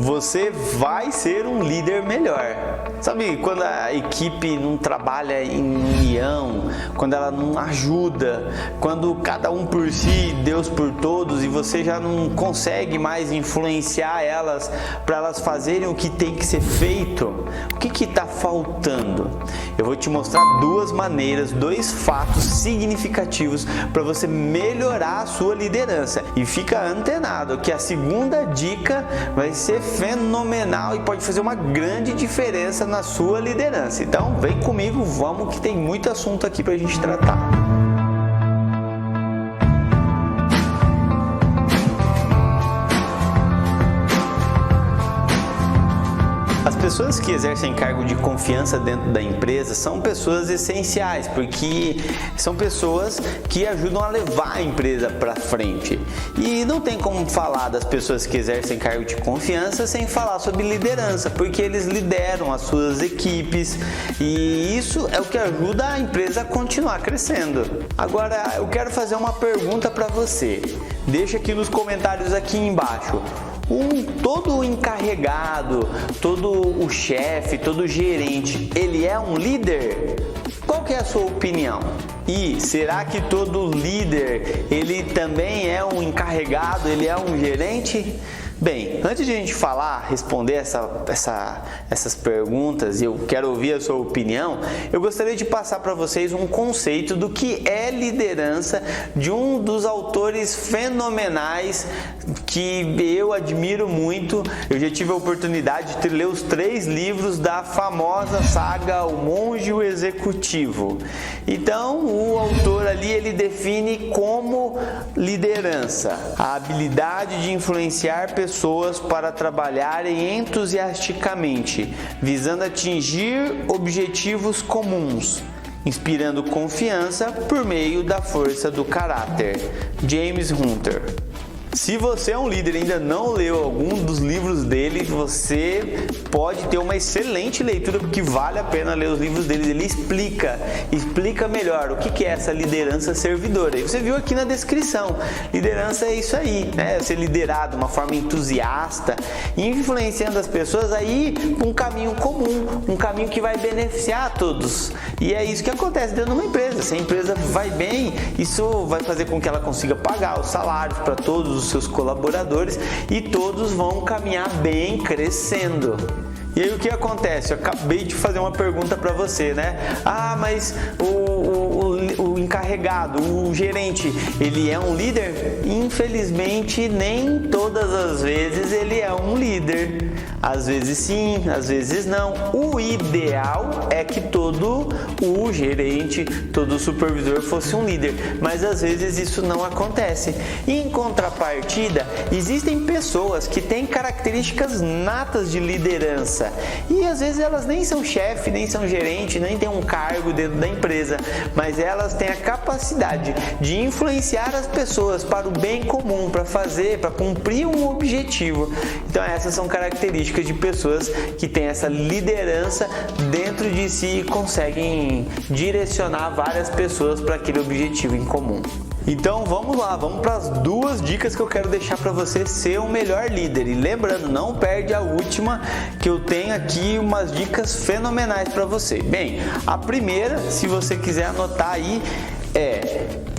você vai ser um líder melhor. Sabe, quando a equipe não trabalha em união, quando ela não ajuda, quando cada um por si, Deus por todos, e você já não consegue mais influenciar elas para elas fazerem o que tem que ser feito, o que está faltando? Eu vou te mostrar duas maneiras, dois fatos significativos para você melhorar a sua liderança. E fica antenado que a segunda dica vai ser fenomenal e pode fazer uma grande diferença na sua liderança. Então vem comigo, vamos que tem muito assunto aqui para a gente tratar. As pessoas que exercem cargo de confiança dentro da empresa são pessoas essenciais, porque são pessoas que ajudam a levar a empresa para frente. E não tem como falar das pessoas que exercem cargo de confiança sem falar sobre liderança, porque eles lideram as suas equipes e isso é o que ajuda a empresa a continuar crescendo. Agora, eu quero fazer uma pergunta para você. Deixa aqui nos comentários aqui embaixo. Todo encarregado, todo o chefe, todo gerente, ele é um líder? Qual que é a sua opinião? E será que todo líder, ele também é um encarregado, ele é um gerente? Bem, antes de a gente responder essas perguntas, e eu quero ouvir a sua opinião, eu gostaria de passar para vocês um conceito do que é liderança de um dos autores fenomenais que eu admiro muito. Eu já tive a oportunidade de ler os 3 livros da famosa saga O Monge e o Executivo. Então, o autor ali, ele define como liderança a habilidade de influenciar pessoas para trabalharem entusiasticamente, visando atingir objetivos comuns, inspirando confiança por meio da força do caráter. James Hunter. Se você é um líder e ainda não leu algum dos livros dele, você pode ter uma excelente leitura, porque vale a pena ler os livros dele. Ele explica melhor o que é essa liderança servidora. E você viu aqui na descrição, liderança é isso aí, né? Ser liderado de uma forma entusiasta, influenciando as pessoas aí um caminho comum, um caminho que vai beneficiar a todos. E é isso que acontece dentro de uma empresa. Se a empresa vai bem, isso vai fazer com que ela consiga pagar os salários para todos os seus colaboradores e todos vão caminhar bem, crescendo. E aí o que acontece? Eu acabei de fazer uma pergunta para você, né? Mas o encarregado, o gerente, ele é um líder? Infelizmente, nem todas as vezes ele é um líder. Às vezes sim, às vezes não. O ideal é que todo o gerente, todo o supervisor fosse um líder, mas às vezes isso não acontece. Em contrapartida, existem pessoas que têm características natas de liderança e às vezes elas nem são chefe, nem são gerente, nem têm um cargo dentro da empresa, mas elas têm a capacidade de influenciar as pessoas para o bem comum, para cumprir um objetivo. Então essas são características de pessoas que têm essa liderança dentro de si e conseguem direcionar várias pessoas para aquele objetivo em comum. Então vamos lá, vamos para as 2 dicas que eu quero deixar para você ser um melhor líder. E lembrando, não perde a última, que eu tenho aqui umas dicas fenomenais para você. Bem, a primeira, se você quiser anotar aí,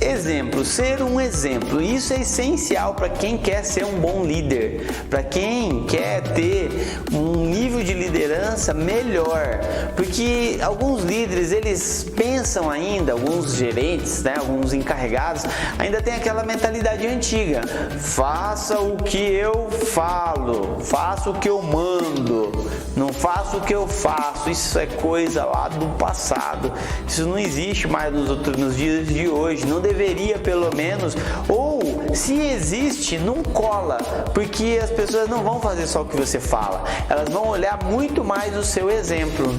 exemplo, ser um exemplo. Isso é essencial para quem quer ser um bom líder, para quem quer ter um nível de liderança melhor, porque alguns líderes, eles pensam ainda, alguns gerentes, né, alguns encarregados, ainda tem aquela mentalidade antiga: faça o que eu falo, faça o que eu mando, não faça o que eu faço. Isso é coisa lá do passado, isso não existe mais nos dias de hoje, não deveria, pelo menos, ou se existe, não cola, porque as pessoas não vão fazer só o que você fala, elas vão olhar muito mais o seu exemplo.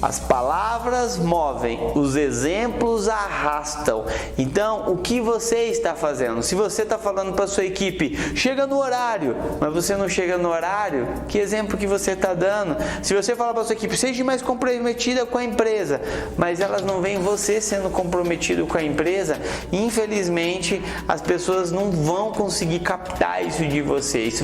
As palavras movem, os exemplos arrastam. Então, o que você está fazendo? Se você está falando para sua equipe, chega no horário, mas você não chega no horário, que exemplo que você está dando? Se você fala para sua equipe, seja mais comprometida com a empresa, mas elas não veem você sendo comprometido com a empresa, infelizmente as pessoas não vão conseguir captar isso de você. Isso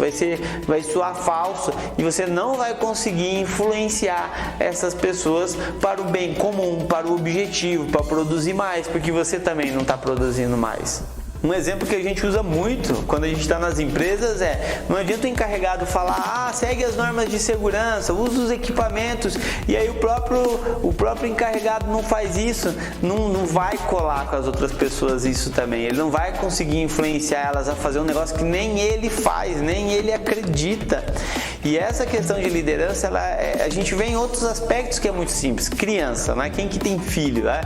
vai soar falso e você não vai conseguir influenciar essas pessoas para o bem comum, para o objetivo, para produzir mais, porque você também não está produzindo mais. Um exemplo que a gente usa muito quando a gente está nas empresas não adianta o encarregado falar, segue as normas de segurança, usa os equipamentos, e aí o próprio encarregado não faz isso, não vai colar com as outras pessoas isso também, ele não vai conseguir influenciar elas a fazer um negócio que nem ele faz, nem ele acredita. E essa questão de liderança, a gente vê em outros aspectos que é muito simples. Criança, né? Quem que tem filho? Né?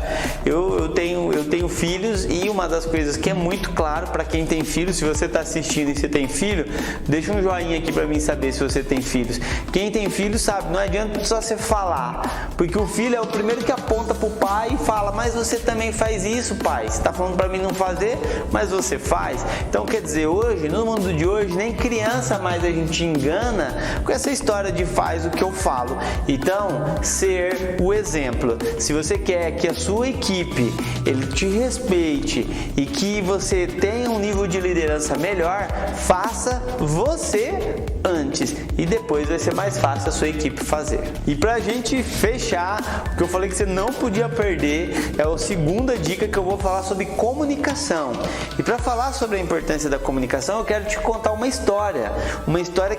Eu tenho filhos, e uma das coisas que é muito claro para quem tem filho, se você está assistindo e você tem filho, deixa um joinha aqui para mim saber se você tem filhos. Quem tem filho sabe, não adianta só você falar, porque o filho é o primeiro que aponta para o pai e fala, mas você também faz isso, pai. Você está falando para mim não fazer, mas você faz. Então, quer dizer, hoje, no mundo de hoje, nem criança mais a gente engana com essa história de faz o que eu falo. Então, ser o exemplo. Se você quer que a sua equipe ele te respeite e que você tenha um nível de liderança melhor, faça você antes e depois vai ser mais fácil a sua equipe fazer. E pra gente fechar, o que eu falei que você não podia perder é a segunda dica que eu vou falar sobre comunicação. E para falar sobre a importância da comunicação, eu quero te contar uma história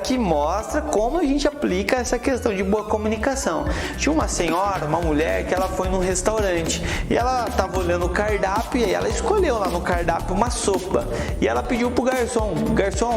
que mostra como a gente aplica essa questão de boa comunicação. Tinha uma senhora, uma mulher, que ela foi num restaurante e ela estava olhando o cardápio e ela escolheu lá no cardápio uma sopa e ela pediu pro garçom,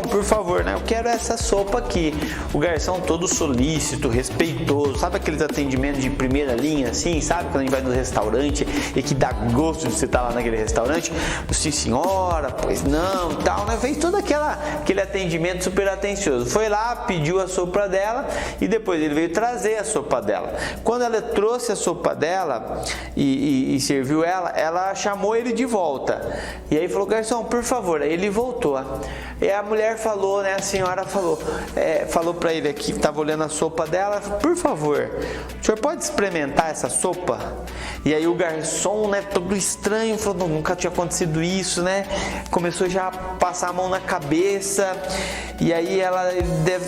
por favor, né, eu quero essa sopa aqui. O garçom todo solícito, respeitoso, sabe aqueles atendimentos de primeira linha assim, sabe, quando a gente vai no restaurante e que dá gosto de você estar lá naquele restaurante, sim senhora, pois não, tal, né, fez todo aquele atendimento super atencioso, foi lá, pediu a sopa dela e depois ele veio trazer a sopa dela. Quando ela trouxe a sopa dela e serviu ela chamou ele de volta e aí falou, garçom, por favor, aí ele voltou. E a mulher falou, né, a senhora falou para ele aqui, estava olhando a sopa dela, por favor, o senhor pode experimentar essa sopa? E aí o garçom, né, todo estranho, falou, nunca tinha acontecido isso, né, começou já a passar a mão na cabeça, e aí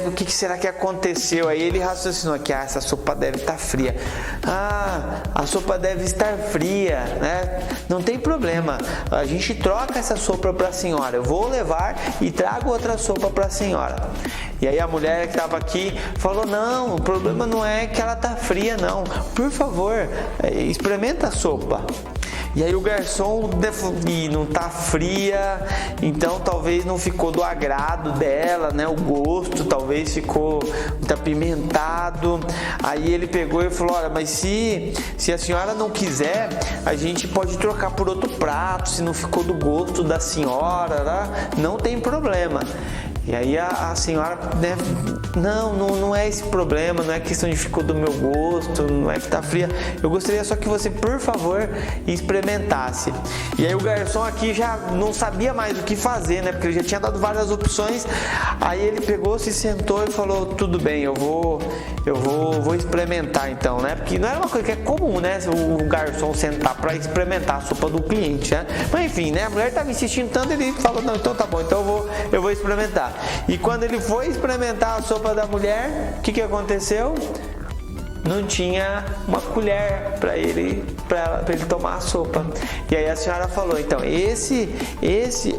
o que será que aconteceu? Aí ele raciocinou aqui, essa sopa deve estar fria. A sopa deve estar fria, né, não tem problema, a gente troca essa sopa para a senhora, eu vou levar e trago outra sopa para a senhora. E aí a mulher que estava aqui falou, não, o problema não é que ela tá fria não, por favor, experimenta a sopa. E aí o garçom, não tá fria, então talvez não ficou do agrado dela, né? O gosto talvez ficou muito apimentado. Aí ele pegou e falou, olha, mas se a senhora não quiser, a gente pode trocar por outro prato, se não ficou do gosto da senhora, né? Não tem problema. E aí a senhora, né, não é esse problema, não é questão de ficou do meu gosto, não é que tá fria, eu gostaria só que você, por favor, experimentasse. E aí o garçom aqui já não sabia mais o que fazer, né, porque ele já tinha dado várias opções. Aí ele pegou, se sentou e falou, tudo bem, eu vou experimentar então, né, porque não era uma coisa que é comum, né, o garçom sentar para experimentar a sopa do cliente, né, mas enfim, né, a mulher estava insistindo tanto, ele falou, não, então tá bom, então eu vou experimentar. E quando ele foi experimentar a sopa da mulher, o que aconteceu? Não tinha uma colher para ele tomar a sopa. E aí a senhora falou, então esse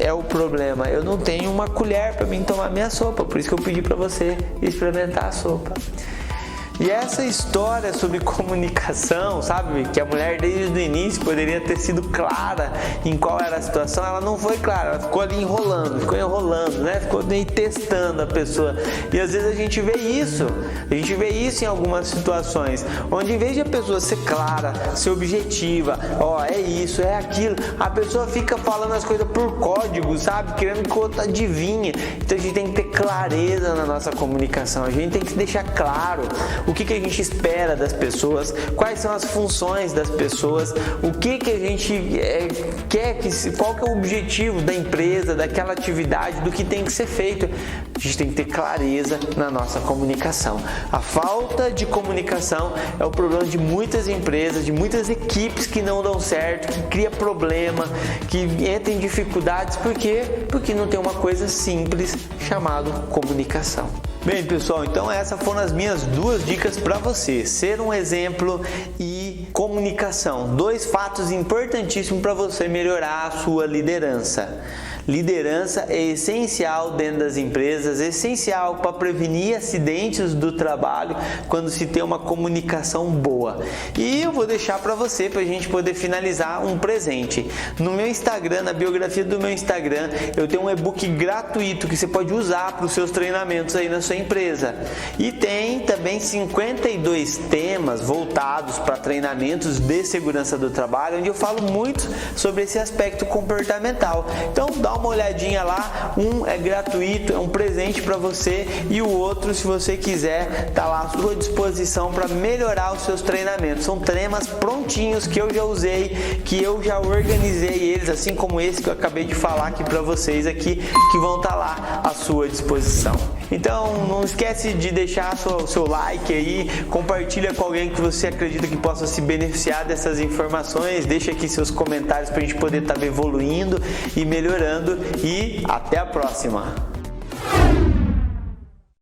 é o problema, eu não tenho uma colher para mim tomar minha sopa, por isso que eu pedi para você experimentar a sopa. E essa história sobre comunicação, sabe, que a mulher desde o início poderia ter sido clara em qual era a situação, ela não foi clara, ela ficou ali enrolando, né, ficou meio testando a pessoa. E às vezes a gente vê isso em algumas situações, onde em vez de a pessoa ser clara, ser objetiva, é isso, é aquilo, a pessoa fica falando as coisas por código, sabe, querendo que o outro adivinhe. Então a gente tem que ter clareza na nossa comunicação, a gente tem que deixar claro o que a gente espera das pessoas, quais são as funções das pessoas, o que a gente quer, qual que é o objetivo da empresa, daquela atividade, do que tem que ser feito. A gente tem que ter clareza na nossa comunicação. A falta de comunicação é o problema de muitas empresas, de muitas equipes que não dão certo, que cria problema, que entra em dificuldades. Por quê? Porque não tem uma coisa simples chamada comunicação. Bem, pessoal, então essas foram as minhas 2 dicas para você: ser um exemplo e comunicação. 2 fatos importantíssimos para você melhorar a sua liderança. Liderança é essencial dentro das empresas, é essencial para prevenir acidentes do trabalho quando se tem uma comunicação boa. E eu vou deixar para você, para a gente poder finalizar, um presente. No meu Instagram, na biografia do meu Instagram, eu tenho um e-book gratuito que você pode usar para os seus treinamentos aí na sua empresa. E tem também 52 temas voltados para treinamentos de segurança do trabalho, onde eu falo muito sobre esse aspecto comportamental. Então, dá uma olhadinha lá, um é gratuito, é um presente para você, e o outro, se você quiser, tá lá à sua disposição para melhorar os seus treinamentos. São temas prontinhos que eu já usei, que eu já organizei eles, assim como esse que eu acabei de falar aqui para vocês aqui, que vão estar lá à sua disposição. Então não esquece de deixar o seu like aí, compartilha com alguém que você acredita que possa se beneficiar dessas informações, deixa aqui seus comentários para a gente poder estar evoluindo e melhorando, e até a próxima!